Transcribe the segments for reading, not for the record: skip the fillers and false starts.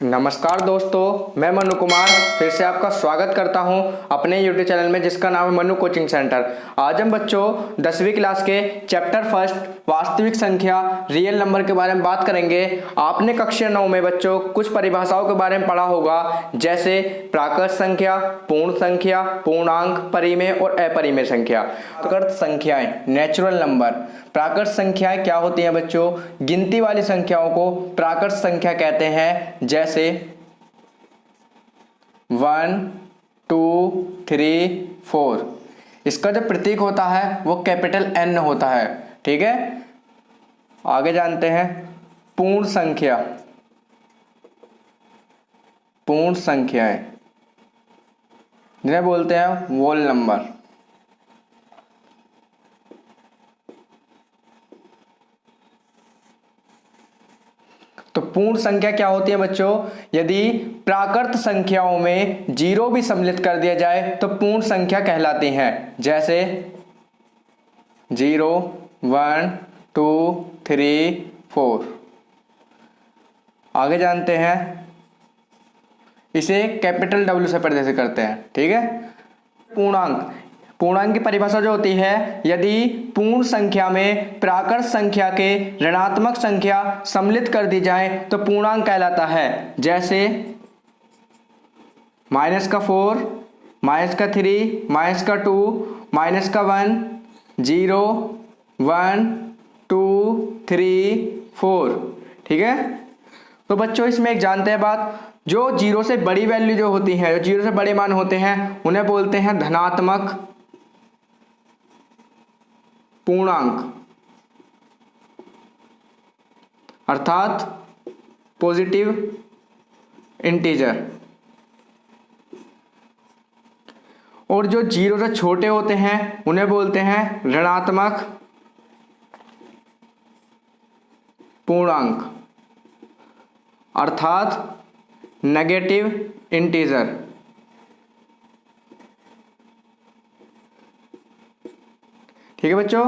नमस्कार दोस्तों, मैं मनु कुमार फिर से आपका स्वागत करता हूं अपने YouTube चैनल में जिसका नाम है मनु कोचिंग सेंटर। आज हम बच्चों 10वीं क्लास के चैप्टर फर्स्ट वास्तविक संख्या रियल नंबर के बारे में बात करेंगे। आपने कक्षा 9 में बच्चों कुछ परिभाषाओं के बारे में पढ़ा होगा, जैसे प्राकृत संख्या, पूर्ण संख्या, पूर्णांक, परिमेय और अपरिमेय संख्या। प्राकृत संख्याएं नेचुरल नंबर। प्राकृत संख्याएं क्या होती हैं बच्चों? गिनती वाली संख्याओं को प्राकृत संख्या कहते हैं, जैसे 1 2 3 4। इसका जो प्रतीक होता है वो कैपिटल N होता है। ठीक है, आगे जानते हैं पूर्ण संख्या। पूर्ण संख्याएं जिन्हें बोलते हैं होल नंबर। तो पूर्ण संख्या क्या होती है बच्चों? यदि प्राकृत संख्याओं में जीरो भी सम्मिलित कर दिया जाए तो पूर्ण संख्या कहलाती हैं, जैसे 0 1 2 3 4। आगे जानते हैं, इसे कैपिटल W से प्रदर्शित करते हैं। ठीक है, पूर्णांक। पूर्णांक की परिभाषा जो होती है, यदि पूर्ण संख्या में प्राकृत संख्या के ऋणात्मक संख्या सम्मिलित कर दी जाए तो पूर्णांक कहलाता है, जैसे -4, -3, -2, -1, 0 1 2 3 4। ठीक है, तो बच्चों इसमें एक जानते हैं बात, जो जीरो से बड़ी वैल्यू जो होती है, जो जीरो से बड़े मान होते हैं, उन्हें बोलते हैं धनात्मक पूर्णांक, अर्थात पॉजिटिव इंटीजर। और जो जीरो से छोटे होते हैं उन्हें बोलते हैं ऋणात्मक पूर्णांक, अर्थात नेगेटिव इंटीजर। ठीक है बच्चों,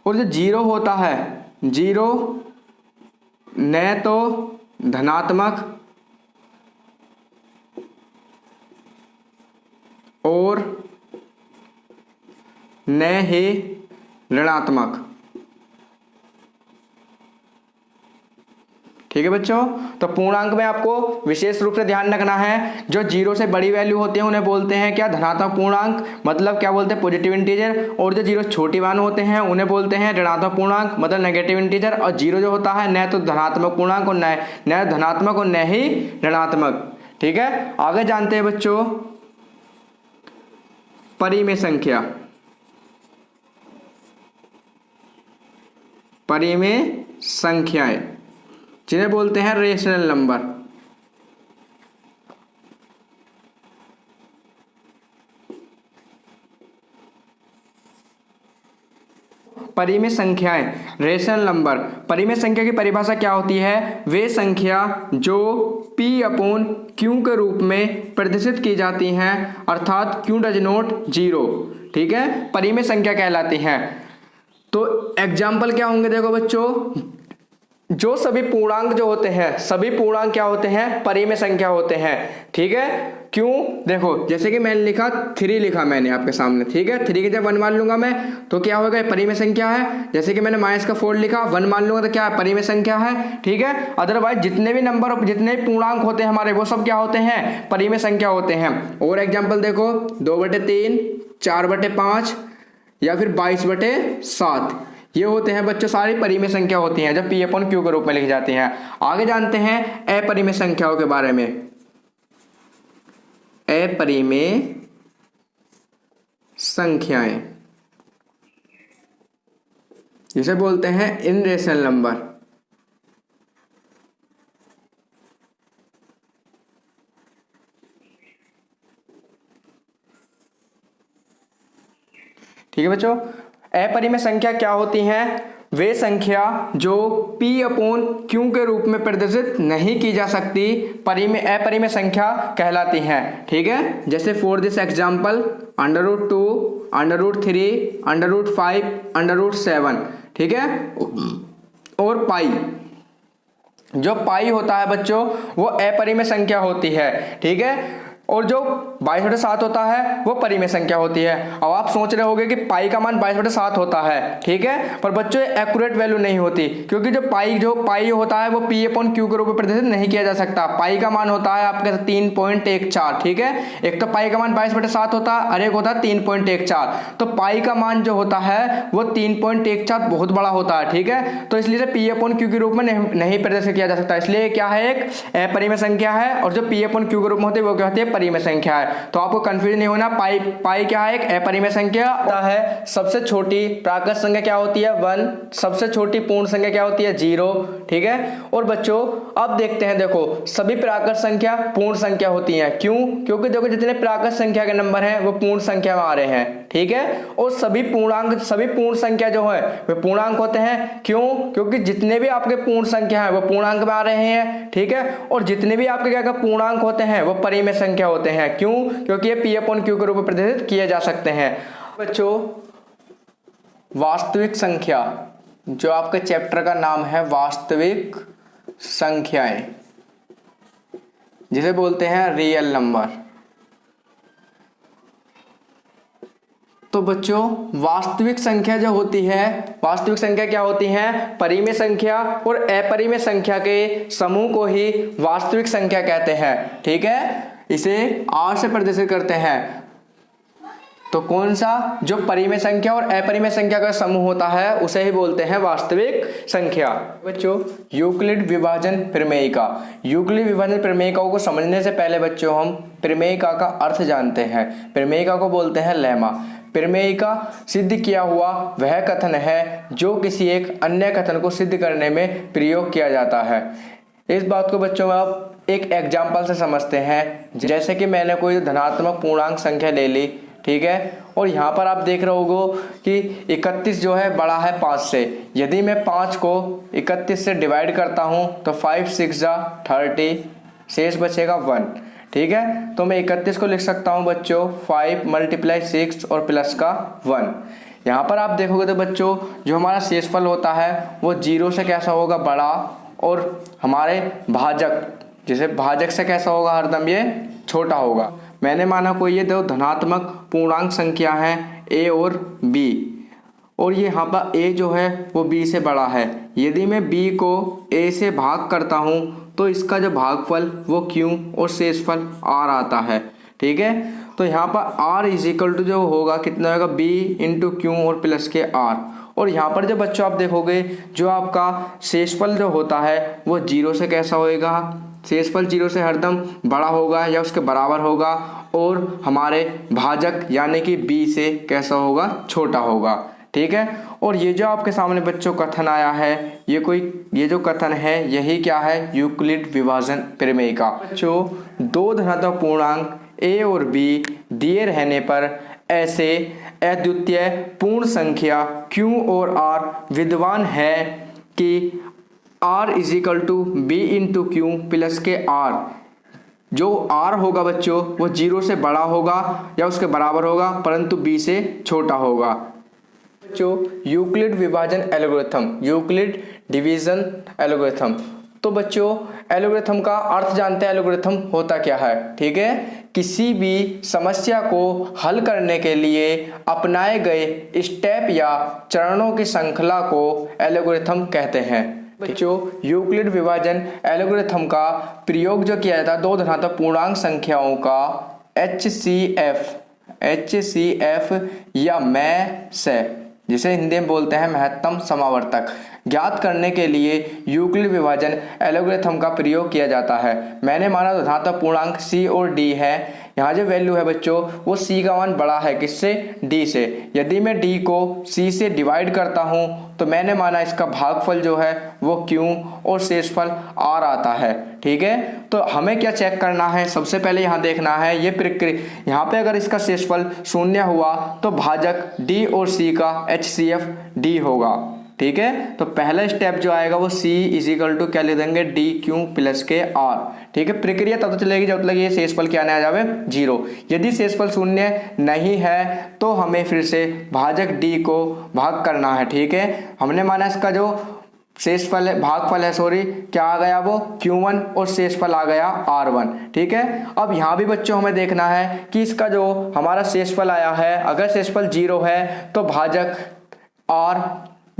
और जो जीरो होता है, जीरो न तो धनात्मक और न ही ऋणात्मक। ठीक है बच्चों, तो पूर्णांक में आपको विशेष रूप से ध्यान रखना है, जो जीरो से बड़ी वैल्यू होती है उन्हें बोलते हैं क्या? धनात्मक पूर्णांक, मतलब क्या बोलते हैं? Positive integer. और जो जीरो छोटी मान होते हैं उन्हें बोलते हैं ऋणात्मक पूर्णांक, मतलब नेगेटिव इंटीजर। और जीरो जो होता है न तो धनात्मक पूर्णांक और न धनात्मक और न ही ऋणात्मक। ठीक है, आगे जानते हैं बच्चों परिमेय संख्या। परिमेय संख्याएं जिन्हें बोलते हैं रेशनल नंबर। परिमेय संख्याएं, रेशनल नंबर। परिमेय संख्या की परिभाषा क्या होती है? वे संख्या जो P/Q के रूप में प्रदर्शित की जाती हैं, अर्थात Q डज नॉट 0। ठीक है, परिमेय संख्या कहलाती हैं। तो एग्जाम्पल क्या होंगे? देखो बच्चों, जो सभी पूर्णांक जो होते हैं, सभी पूर्णांक क्या होते हैं? परिमेय संख्या होते हैं। ठीक है, क्यों? देखो, जैसे कि मैंने लिखा 3 लिखा मैंने आपके सामने। ठीक है, 3 की जब 1 मान लूंगा मैं तो क्या होगा? परिमेय संख्या है। जैसे कि मैंने -4 लिखा, 1 मान लूंगा तो क्या है? परिमेय संख्या है। ठीक है, अदरवाइज जितने भी नंबर, जितने भी पूर्णांक होते हैं हमारे, वो सब क्या होते हैं? परिमेय संख्या होते हैं। और एग्जाम्पल देखो, 2/3, 4/5 या फिर 22/7, ये होते हैं बच्चों सारी परिमेय संख्या होती हैं, जब P/Q के रूप में लिखी जाती हैं। आगे जानते हैं अपरिमेय संख्याओं के बारे में। अपरिमेय संख्याएं जिसे बोलते हैं इनरेशनल नंबर। ठीक है बच्चों, अपरिमेय संख्या क्या होती हैं? वे संख्या जो P/Q के रूप में प्रदर्शित नहीं की जा सकती, अपरिमेय संख्या कहलाती हैं। ठीक है, जैसे फॉर दिस एग्जाम्पल √2, √3, √5, √7। ठीक है, और पाई। जो पाई होता है बच्चों वो अपरिमेय संख्या होती है, ठीक है, और जो 22/7 होता है वो परिमेय संख्या होती है। अब आप सोच रहे होंगे कि पाई का मान 22/7 होता है, ठीक है, पर बच्चों एक्यूरेट वैल्यू नहीं होती, क्योंकि जो पाई होता है वो P/Q के रूप में प्रदर्शित नहीं किया जा सकता। पाई का मान होता है आपके 3.14, ठीक है, एक तो पाई का मान 22/7 होता है और एक होता है 3.14। तो पाई का मान जो होता है वो 3.14 बहुत बड़ा होता है, ठीक है, तो इसलिए P/Q के रूप में नहीं प्रदर्शित किया जा सकता। इसलिए क्या है, एक अपरिमेय संख्या है, और जो P/Q के रूप में होती है वो क्या होती है, परिमेय संख्या है। तो आपको कंफ्यूजन नहीं होना, पाई क्या है, एक अपरिमेय संख्या है। सबसे छोटी प्राकृत संख्या क्या होती है, 1, सबसे छोटी पूर्ण संख्या क्या होती है, 0, ठीक है। और बच्चों अब देखते हैं, देखो सभी प्राकृत संख्या पूर्ण संख्या होती हैं, क्यों, क्योंकि देखो जितने प्राकृत संख्या के नंबर हैं वो पूर्ण संख्या में आ रहे हैं, ठीक है, और सभी पूर्ण संख्या जो है वे पूर्णांक होते हैं, क्यों, क्योंकि जितने भी आपके पूर्ण संख्या है वो पूर्णांक में आ रहे हैं, ठीक है, और जितने भी आपके क्या पूर्णांक होते हैं वो परिमेय संख्या होते हैं, क्यों, क्योंकि ये P/Q के रूप में प्रदर्शित किए जा सकते हैं। बच्चों वास्तविक संख्या, जो आपके चैप्टर का नाम है वास्तविक संख्याएं, जिसे बोलते हैं रियल नंबर। तो बच्चों वास्तविक संख्या जो होती है, वास्तविक संख्या क्या होती है, परिमेय संख्या और अपरिमेय संख्या के समूह को ही वास्तविक संख्या कहते हैं, ठीक है, इसे R से प्रदर्शित करते हैं। तो कौन सा, जो परिमेय संख्या और अपरिमेय संख्या का समूह होता है उसे ही बोलते हैं वास्तविक संख्या। बच्चों यूक्लिड विभाजन प्रमेयिका, यूक्लिड विभाजन प्रमेयिकाओं को समझने से पहले बच्चों हम प्रमेयिका का अर्थ जानते हैं। प्रमेयिका को बोलते हैं लेमा। प्रमेयिका सिद्ध किया हुआ वह कथन है जो किसी एक अन्य कथन को सिद्ध करने में प्रयोग किया जाता है। इस बात को बच्चों में आप एक एग्जाम्पल से समझते हैं, जैसे कि मैंने कोई धनात्मक पूर्णांक संख्या ले ली, ठीक है, और यहाँ पर आप देख रहे होगे कि 31 जो है बड़ा है 5 से। यदि मैं 5 को 31 से डिवाइड करता हूँ तो 5 6 30, शेष बचेगा 1, ठीक है, तो मैं 31 को लिख सकता हूँ बच्चों 5 × 6 और प्लस का 1। यहाँ पर आप देखोगे तो बच्चों जो हमारा शेषफल होता है वो 0 से कैसा होगा, बड़ा, और हमारे भाजक, जैसे भाजक से कैसा होगा, हरदम ये छोटा होगा। मैंने माना कोई ये दो धनात्मक पूर्णांक संख्या है a और b, और ये यहाँ पर a जो है वो b से बड़ा है। यदि मैं b को a से भाग करता हूँ तो इसका जो भागफल वो q और शेषफल r आता है, ठीक है, तो यहाँ पर r = जो होगा कितना होगा, b × q और प्लस के r। और यहाँ पर जो बच्चों आप देखोगे जो आपका शेषफल जो होता है वो 0 से कैसा होएगा, शेषफल 0 से हरदम बड़ा होगा या उसके बराबर होगा, और हमारे भाजक यानी कि b से कैसा होगा, छोटा होगा, ठीक है। और ये जो आपके सामने बच्चों कथन आया है, ये जो कथन है यही क्या है, यूक्लिड विभाजन प्रमेयिका। बच्चों दो धनात्मक पूर्णांक a और b दिए रहने पर ऐसे अद्वितीय पूर्ण संख्या q और r विद्यमान है कि r = b × q प्लस के r। जो r होगा बच्चों वो 0 से बड़ा होगा या उसके बराबर होगा, परंतु b से छोटा होगा। बच्चों यूक्लिड विभाजन एल्गोरिथम, यूक्लिड डिवीजन एल्गोरिथम। तो बच्चों एल्गोरिथम का अर्थ जानते हैं, एल्गोरिथम होता क्या है, ठीक है, किसी भी समस्या को हल करने के लिए अपनाए गए स्टेप या चरणों की श्रृंखला को एल्गोरिथम कहते हैं। बच्चों यूक्लिड विभाजन एल्गोरिथम का प्रयोग जो किया जाता है दो धनात्मक पूर्णांक संख्याओं का HCF या मैं से, जिसे हिंदी में बोलते हैं महत्तम समावर्तक, ज्ञात करने के लिए यूक्लिड विभाजन एल्गोरिथम का प्रयोग किया जाता है। मैंने माना धनात्मक पूर्णांक c और d है। यहाँ जो वैल्यू है बच्चों वो c का मान बड़ा है किससे, d से। यदि मैं d को c से डिवाइड करता हूँ तो मैंने माना इसका भागफल जो है वो q और शेषफल r आता है, ठीक है। तो हमें क्या चेक करना है, सबसे पहले यहाँ देखना है ये प्रक्रिया, यहाँ पे अगर इसका शेषफल 0 हुआ तो भाजक d और c का HCF d होगा, ठीक है। तो पहला स्टेप जो आएगा वो c = क्या लिख देंगे, dq प्लस के r, ठीक है। प्रक्रिया तब तो चलेगी जब तक ये शेषफल क्या आ जावे 0। यदि शेषफल 0 नहीं है तो हमें फिर से भाजक d को भाग करना है, ठीक है। हमने माना इसका जो शेषफल है, भागफल है सॉरी, क्या आ गया वो Q1 और शेषफल आ गया R1। ठीक है, अब यहाँ भी बच्चों हमें देखना है कि इसका जो हमारा शेषफल आया है, अगर शेषफल 0 है तो भाजक R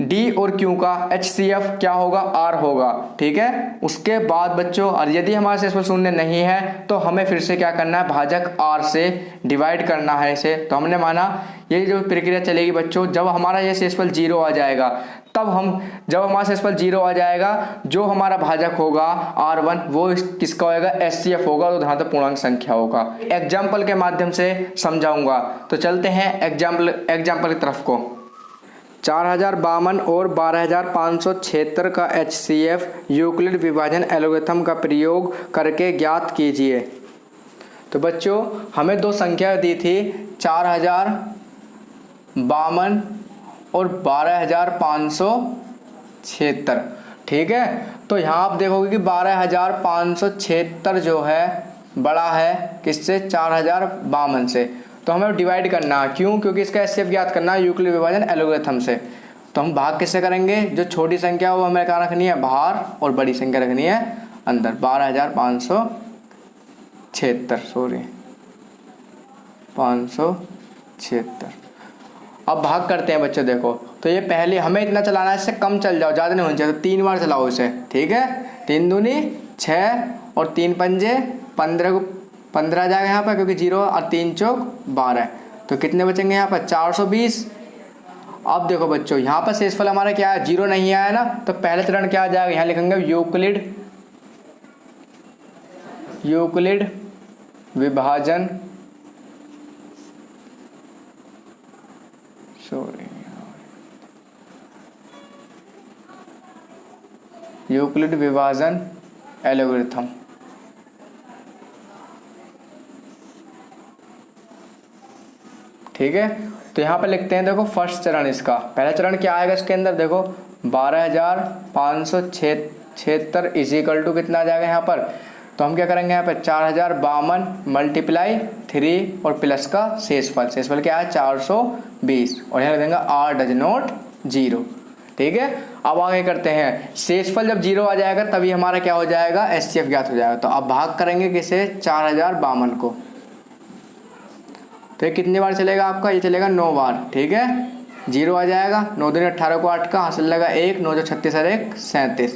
D और Q का HCF क्या होगा, R होगा। ठीक है, उसके बाद बच्चों और यदि हमारा शेषफल शून्य नहीं है तो हमें फिर से क्या करना है, भाजक R से डिवाइड करना है इसे। तो हमने माना ये जो प्रक्रिया चलेगी बच्चों, जब हमारा ये शेषफल 0 आ जाएगा तब जब हमारा शेषफल 0 आ जाएगा, जो हमारा भाजक होगा R1 वो किसका होगा, HCF होगा, तो यहाँ तो पूर्णांक संख्या होगा। एग्जाम्पल के माध्यम से समझाऊंगा, तो चलते हैं एग्जाम्पल की तरफ को। 4052 और 12576 का HCF यूक्लिड विभाजन एल्गोरिथम का प्रयोग करके ज्ञात कीजिए। तो बच्चों हमें दो संख्या दी थी, 4052 और 12576। ठीक है, तो यहाँ आप देखोगे कि 12576 जो है बड़ा है किससे, 4052 से। तो हमें डिवाइड करना है, क्यों, क्योंकि इसका HCF ज्ञात करना है यूक्लिड विभाजन एल्गोरिथम से। तो हम भाग किससे करेंगे, जो छोटी संख्या वो हमें कहाँ रखनी है, बाहर, और बड़ी संख्या रखनी है अंदर। 576 अब भाग करते हैं बच्चों। देखो तो ये पहले हमें इतना चलाना है, इससे कम चल जाओ, ज़्यादा नहीं होना चाहिए, तो 3 बार चलाओ इसे। ठीक है, 3 दूनी 6 और 3 पंजे 15 को 15 आ जाएगा यहाँ पर, क्योंकि 0 और 3 चौक 12। तो कितने बचेंगे यहाँ पर, 420। अब देखो बच्चों यहाँ पर शेषफल हमारा क्या है, 0 नहीं आया ना, तो पहले चरण क्या आ जाएगा, यहाँ लिखेंगे यूक्लिड विभाजन यूक्लिड विभाजन एल्गोरिथम। ठीक है, तो यहाँ पे लिखते हैं, देखो फर्स्ट चरण इसका, पहला चरण क्या आएगा इसके अंदर, देखो 12576 इजिकल टू कितना आ जाएगा यहाँ पर। तो हम क्या करेंगे यहाँ पे, 4052 मल्टीप्लाई 3 और प्लस का शेषफल क्या है 420, और यहाँ लिख देंगे R डज नॉट 0। ठीक है, अब आगे करते हैं, शेषफल जब 0 आ जाएगा तभी हमारा क्या हो जाएगा, HCF ज्ञात हो जाएगा। तो अब भाग करेंगे किसे, 4052 को। तो ये कितनी बार चलेगा आपका, ये चलेगा 9 बार। ठीक है, 0 आ जाएगा, 9 दूनी 18 को 8 का हासिल लगा 1, 9 जो 36 और 1 37।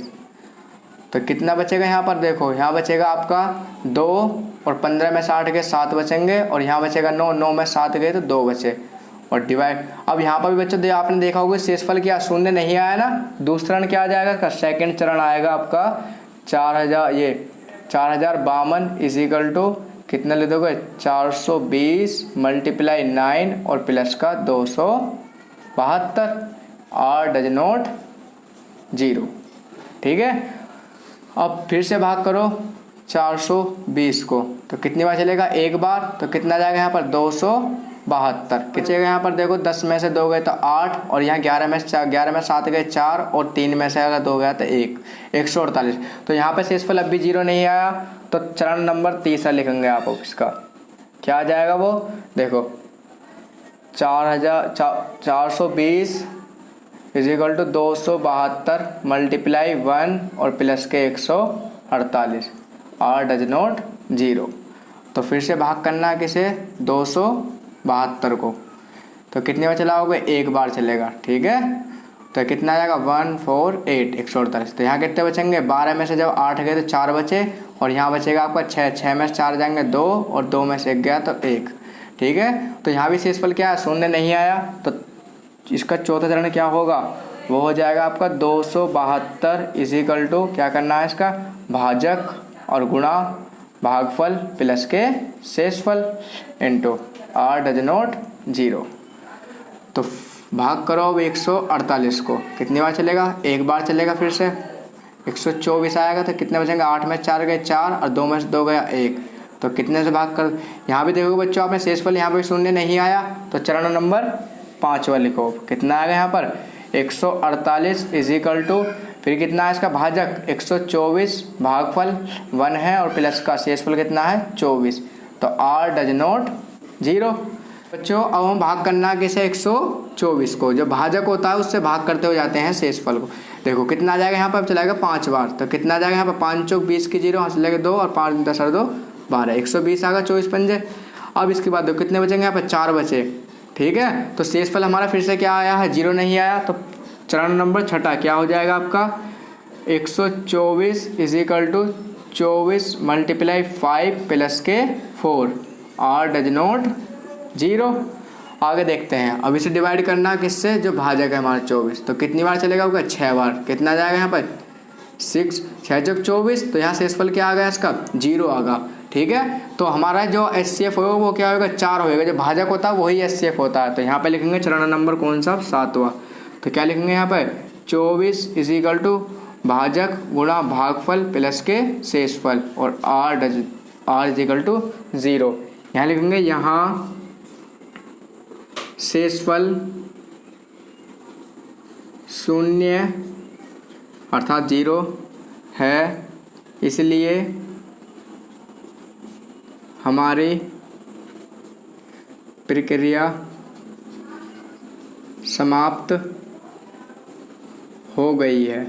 तो कितना बचेगा यहाँ पर, देखो यहाँ बचेगा आपका 2 और 15 में 60 के 7 बचेंगे, और यहाँ बचेगा 9, 9 में 7 गए तो 2 बचे, और डिवाइड। अब यहाँ पर भी बच्चों आपने देखा होगा शेषफल क्या शून्य नहीं आया ना, दूसरा चरण क्या आ जाएगा, सेकंड चरण आएगा आपका 4052 इजिकल टू कितना ले दोगे, 420 मल्टीप्लाई 9 और प्लस का 272, R डज नॉट 0। ठीक है, अब फिर से भाग करो 420 को, तो कितनी बार चलेगा, एक बार। तो कितना जाएगा यहाँ पर, 272। कितने यहाँ पर देखो 10 में से 2 गए तो 8, और यहाँ 11 में 7 गए 4, और 3 में से अगर 2 गया तो 1, 148। तो यहाँ पर शेषफल अब भी 0 नहीं आया, तो चरण नंबर तीसरा लिखेंगे आप इसका, क्या आ जाएगा वो, देखो 420 इजिकल टू 272 मल्टीप्लाई 1 और प्लस के 148, R डज नॉट 0। तो फिर से भाग करना है किसे, 272 को। तो कितने बार चलाओगे, एक बार चलेगा। ठीक है, तो कितना आ जाएगा 148 148। तो यहाँ कितने बचेंगे, 12 में से जब 8 गए तो 4 बचे, और यहाँ बचेगा आपका 6 में से 4 जाएंगे 2, और 2 में से 1 गया तो 1। ठीक है, तो यहाँ भी शेषफल क्या है, शून्य नहीं आया, तो इसका चौथा चरण क्या होगा, वो हो जाएगा आपका 272 इजिकल टू क्या करना है, इसका भाजक और गुणा भागफल प्लस के शेषफल इनटू R डज नॉट 0। तो भाग करो अब 148 को, कितनी बार चलेगा, एक बार चलेगा। फिर से 124 आएगा, तो कितने बचेंगे, 8 में 4 गए 4, और 2 में से 2 गया 1। तो कितने से भाग कर, यहाँ भी देखोगे बच्चों आपने शेषफल यहाँ पे शून्य नहीं आया, तो चरण नंबर 5वां लिखो, कितना आएगा यहाँ पर 148 इजिकल टू फिर कितना है इसका भाजक 124, भागफल 1 है, और प्लस का शेषफल कितना है 24। तो R डज नॉट 0। बच्चों अब हम भाग करना किसे 124 को, जो भाजक होता है उससे भाग करते हो जाते हैं शेषफल को। देखो कितना आ जाएगा यहाँ पर, अब चलाएगा 5 बार, तो कितना आ जाएगा यहाँ पर 5 चौक 20 की 0, यहाँ से लेके 2 और 5 10 और 2 12, 120 आ गया 24 पंजे। अब इसके बाद देखो कितने बचेंगे यहाँ पर, 4 बचे। ठीक है, तो शेषफल हमारा फिर से क्या आया है, 0 नहीं आया। तो चरण नंबर छठा क्या हो जाएगा आपका, 124 is equal to 24 multiply 5 plus के 4, आर डज नॉट 0। आगे देखते हैं, अब इसे डिवाइड करना किससे, जो भाजक है हमारा 24, तो कितनी बार चलेगा होगा, 6 बार। कितना जाएगा यहाँ पर 6, 6 चौक 24, तो यहाँ शेषफल क्या आ गया इसका 0 आ गया। ठीक है, तो हमारा जो HCF होगा वो क्या होगा 4 होएगा, जो भाजक होता है वही HCF होता है। तो यहाँ पे लिखेंगे चरण नंबर कौन सा, 7वां। तो क्या लिखेंगे यहाँ पर 24 इज इक्वल टू भाजक गुणा भागफल प्लस के शेषफल और आर इज इक्वल टू 0। यहाँ लिखेंगे, यहाँ शेषफल 0 अर्थात 0 है, इसलिए हमारी प्रक्रिया समाप्त हो गई है।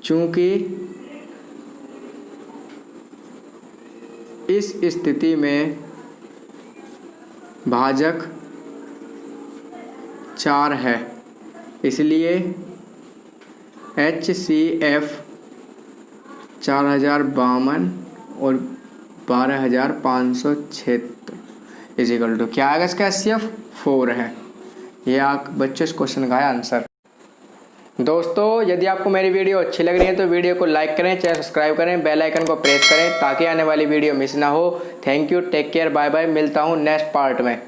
चूँकि इस स्थिति में भाजक 4 है, इसलिए HCF 4052 और 12576 इज इक्वल टू क्या आएगा इसका HCF 4 है। ये आप बच्चों इस क्वेश्चन का है आंसर। दोस्तों यदि आपको मेरी वीडियो अच्छी लग रही है तो वीडियो को लाइक करें, चैनल सब्सक्राइब करें, बेल आइकन को प्रेस करें ताकि आने वाली वीडियो मिस ना हो। Thank you, take care, bye bye. मिलता हूँ नेक्स्ट पार्ट में।